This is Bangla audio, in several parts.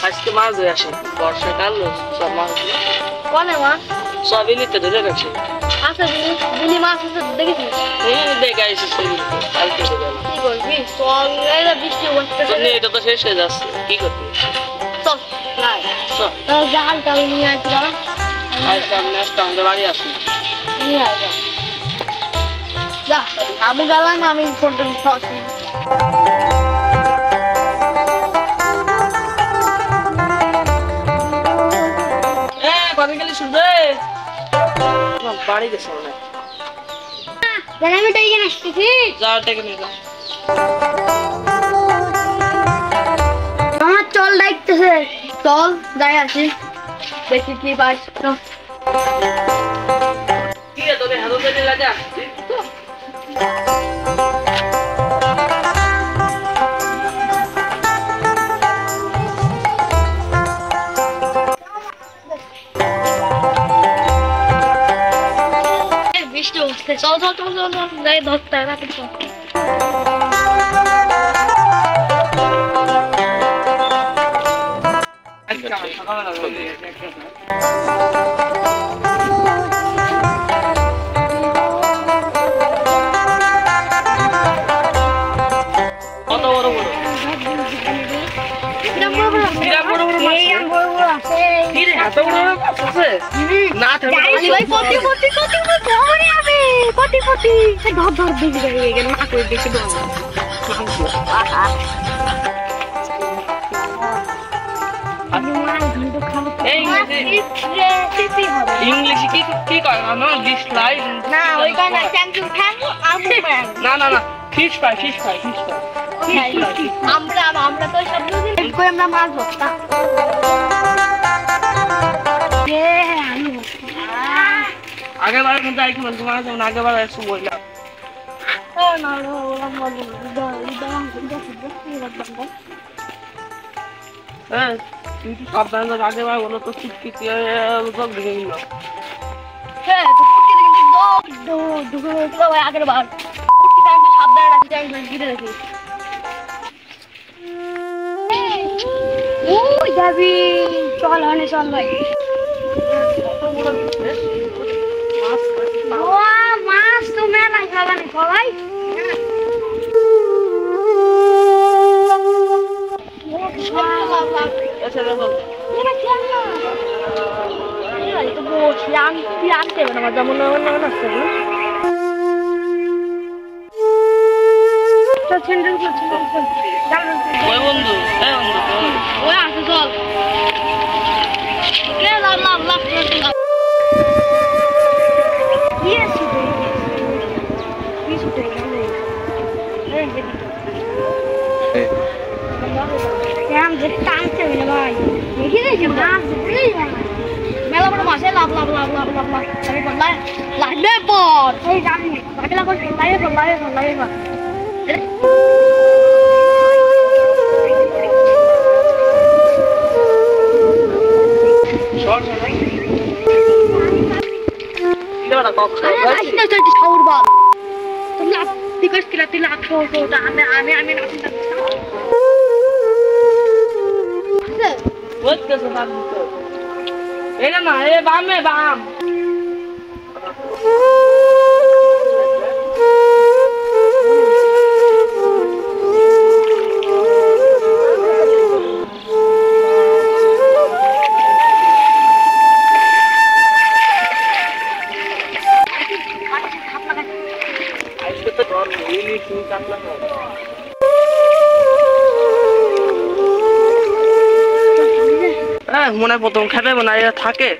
আজকে মাছ ধরে আসে বর্ষাকাল সব মাছ কোনে মাছ সবই নিতে ধরে রাখছে আচ্ছা বিলি মাছ আছে দেখেছিস দেখে আসে কালকে কি করবি চল বৃষ্টি হচ্ছে এটা তো শেষ হয়ে যাচ্ছে কি করবি চল জাল টাল নিয়ে আসবি সামনে আসতে আমাদের বাড়ি আসবি নিয়ে আসবো যা আমি গেলাম আমি ফোনটা নিচ্ছি কবে গেলি শুনবে বাড়ি গেছে মনে আমি টাইকে আসতেছি যাও টেকে নিয়ে যাও আমার চল ডাকতেছে চল যাই আসি দেখি কি পাস কি রে তোকে হাতে দিতে লাগা বৃষ্টি হচ্ছে চল চল চল চল চল যাই ধরতে রাতে চল কত বড় বড় না ভাই পটি পটি পটি পটি আমি পটি পটি ধর ধর দিবি গাড়ি গেল না করে দেখি দাও ইংলিশ কি কি কয় না দিস লাইন না ওই গান না ট্যাঙ্কু ট্যাঙ্কু আমু ম্যান না না না fish fry fish fry fish fry আমরা তো সব দিন কই আমরা মাছ ধরতাম আগের বারের মধ্যে আইকি বলতো মাছ যেমন আগের বার একটু বললাম হ্যাঁ তুই তো সাবধানে আগের বার বলো তো চুটকি সব ভেঙে গেল হ্যাঁ তো আগের বার সাবধানে রাখি গিরে রাখি ওই যাবি চল হনে চল ভাই মাছ তো মেলাই খাবানি সবাই আনতে হবে না যেমন আসছে বন্ধু ওই আছে চল লাভ লাভ টানতে হবে না ভাই দেখি মাছ মেলা বড় মাছ লাভ লাভ লাভ লাভ লাভ লাভ লাগবে পর এই জানি লাগে লাগো লাগে পর লাগে পর লাগে পর শর্ট নাই এটা কক আরে না তুই শাওর বল তুমি টিকস কিলা তুই লাখ ওটা আমি না চিন্তা আছে বহুত কেসে বাম দিতে এটা না এ বামে বাম মনে প্রথম খেতে না এরা থাকে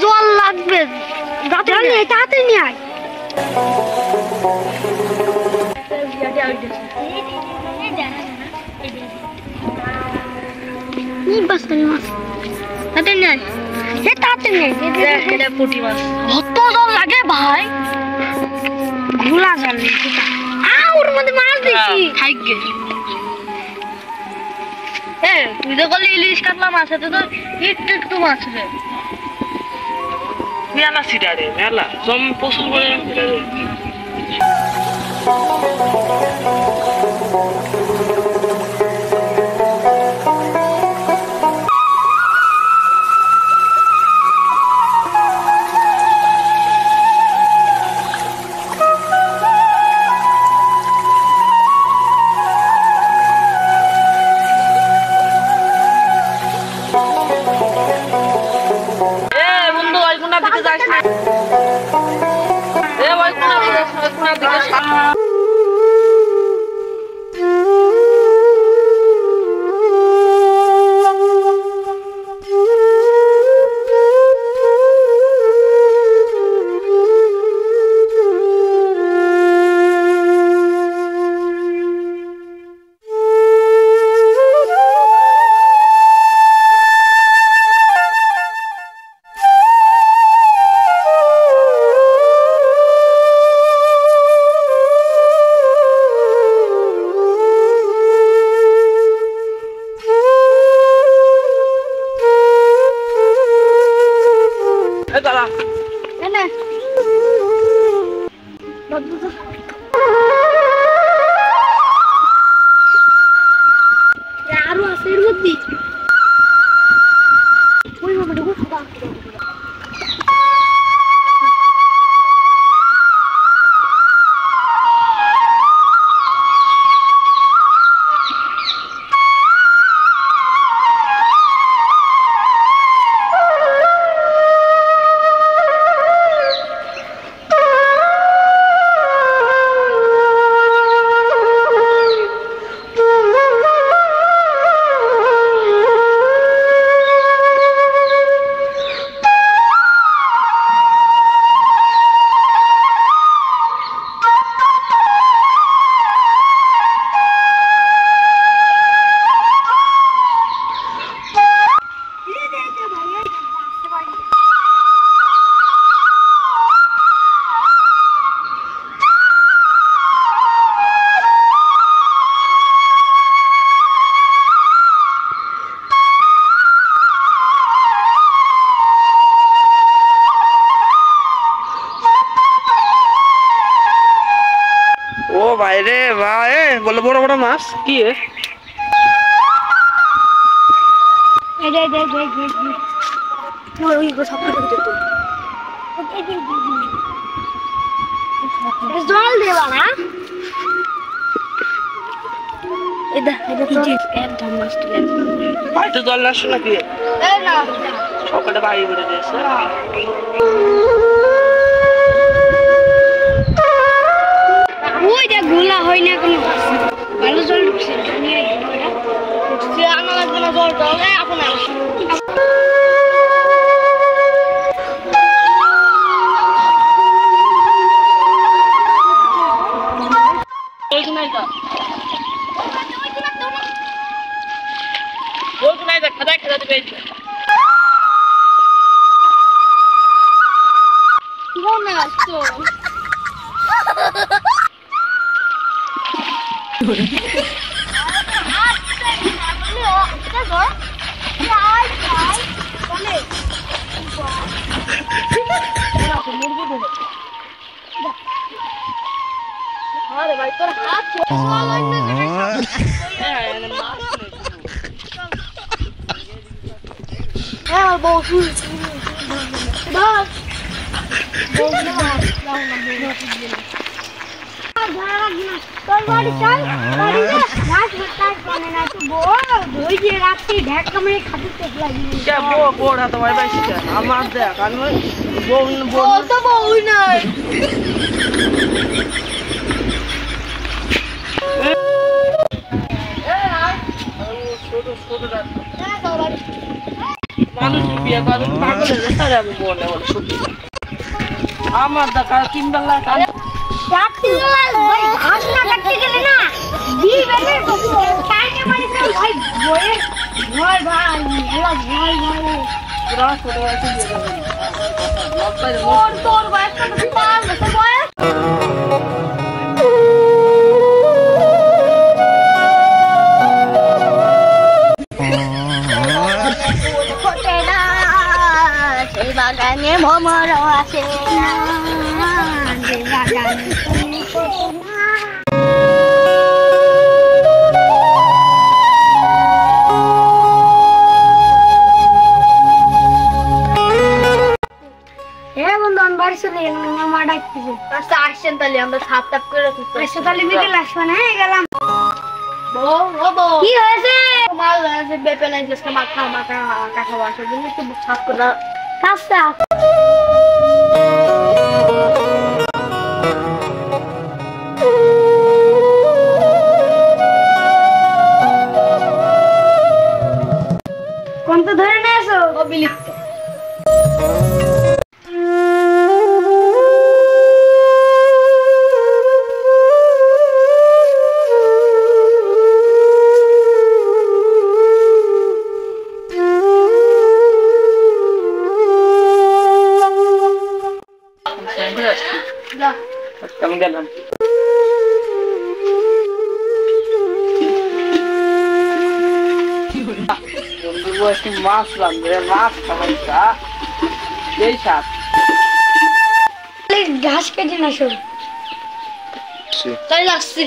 জল লাগবে তাড়াতাড়ি নিয়ে আয় নি বাস্তবে মাছ তাতে নেই এ তাতে নেই এটা পুঁটি মাছ কত জল লাগে ভাই ঘোলা জল ওর মধ্যে মাছ দেখি খাইগে এ তুই তো বললি ইলিশ কাতলা মাছ আছে তো একটু মাছ রে মেলা সিটারে মেলা জম প্রচুর করে ভাই রে ভাই বলে বড় বড় মাছ কি জল দেওয়া না ভাই তো জল আসছে নাকি সকালে বাড়ি বেড়ে দিয়েছে ওই যে ঘোলা হয় না কোনো ভালো জল ঢুকছে আনা লাগবে না জলটা এখন अरे भाई तोर हाथ আমার দেখা তিন বেলা ঘাস না কাটতে গেলে না ভয় ভাই ভয় ভয় ভয় পুরা ছোট বয়সে বিয়ে করে লজ্জায় তোর বয়স কত 5 বছর বয়স সেই বাগানে ভ্রমর আসে না সেই বাগানে চলে গেলাম মা ডাকতেছে আচ্ছা আসছেন তাহলে আমরা সাপ টাপ করে রাখি আচ্ছা তাহলে বিকেল আসবেন হ্যাঁ গেলাম কি হয়েছে মাল আছে বেপে নাই জেসকে মাথা মাথা কাটা বাসা দিন একটু সাপ করে কাজটা কোন তো ধরে নিয়ে আসো ও বিলিপ্ত কেমন গেলাম একটি মাছ লাগবে মাছ খাওয়াইছা এই সাপ ঘাস কেটে না সব তাই লাগছে